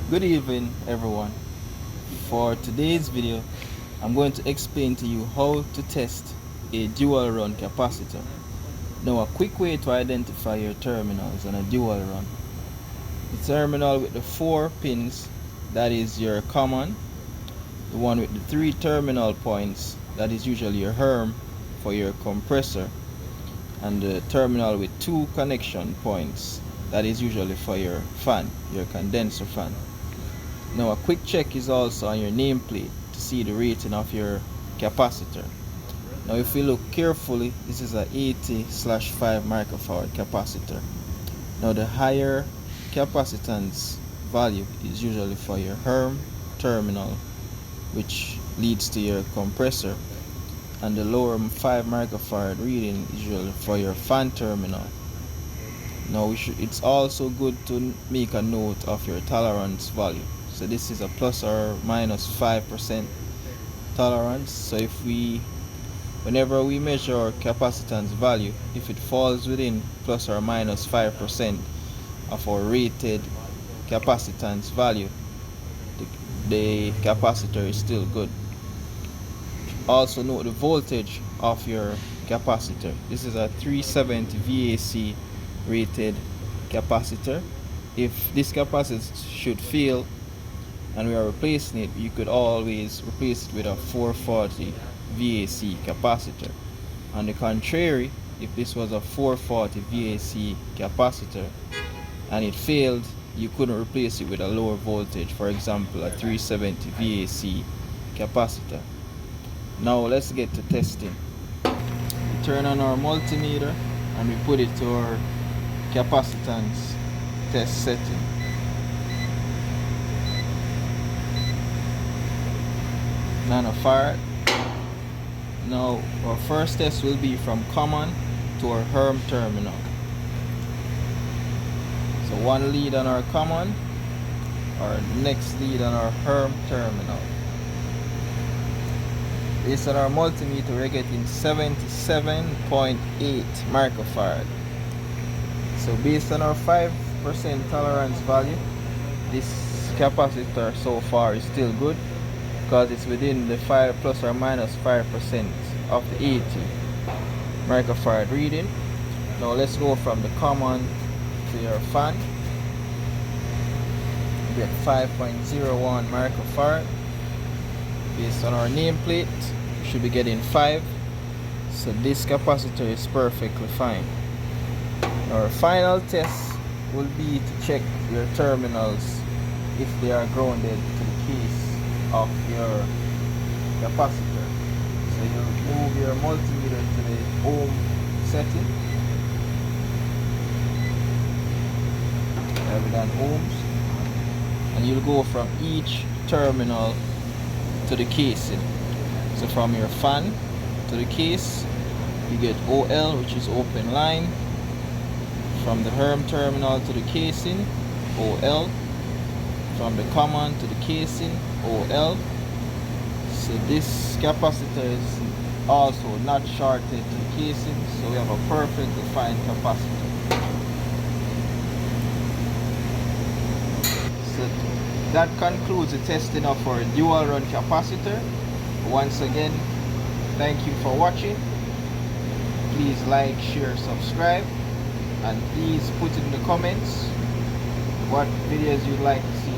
Good evening, everyone. For today's video, I'm going to explain to you how to test a dual run capacitor. Now, a quick way to identify your terminals on a dual run. The terminal with the 4 pins, that is your common. The one with the 3 terminal points, that is usually your Herm for your compressor. And the terminal with 2 connection points, that is usually for your fan, your condenser fan. Now, a quick check is also on your nameplate to see the rating of your capacitor. Now, if we look carefully, this is a 80/5 microfarad capacitor. Now, the higher capacitance value is usually for your Herm terminal, which leads to your compressor, and the lower 5 microfarad reading is usually for your fan terminal. Now, it's also good to make a note of your tolerance value. So this is a plus or minus 5% tolerance. So whenever we measure our capacitance value, if it falls within plus or minus 5% of our rated capacitance value, the capacitor is still good. Also note the voltage of your capacitor. This is a 370 VAC rated capacitor. If this capacitor should fail and we are replacing it, you could always replace it with a 440 VAC capacitor. On the contrary, if this was a 440 VAC capacitor and it failed, you couldn't replace it with a lower voltage, for example a 370 VAC capacitor. Now let's get to testing. We turn on our multimeter and we put it to our capacitance test setting. Nanofarad. Now our first test will be from common to our Herm terminal. So one lead on our common, our next lead on our Herm terminal. Based on our multimeter, we're getting 77.8 microfarad. So based on our 5% tolerance value, this capacitor so far is still good, because it's within the 5 plus or minus 5% of the 80 microfarad reading. Now let's go from the common to your fan. We get 5.01 microfarad. Based on our nameplate, we should be getting 5. So this capacitor is perfectly fine. Our final test will be to check your terminals if they are grounded to the case of your capacitor. So you move your multimeter to the ohm setting. Have it on ohms, and you'll go from each terminal to the casing. So from your fan to the case, you get OL, which is open line. From the Herm terminal to the casing, OL. From the common to the casing, OL. So this capacitor is also not shorted to the casing, so we have a perfectly fine capacitor. So that concludes the testing of our dual run capacitor. Once again, thank you for watching. Please like, share, subscribe, and please put in the comments what videos you'd like to see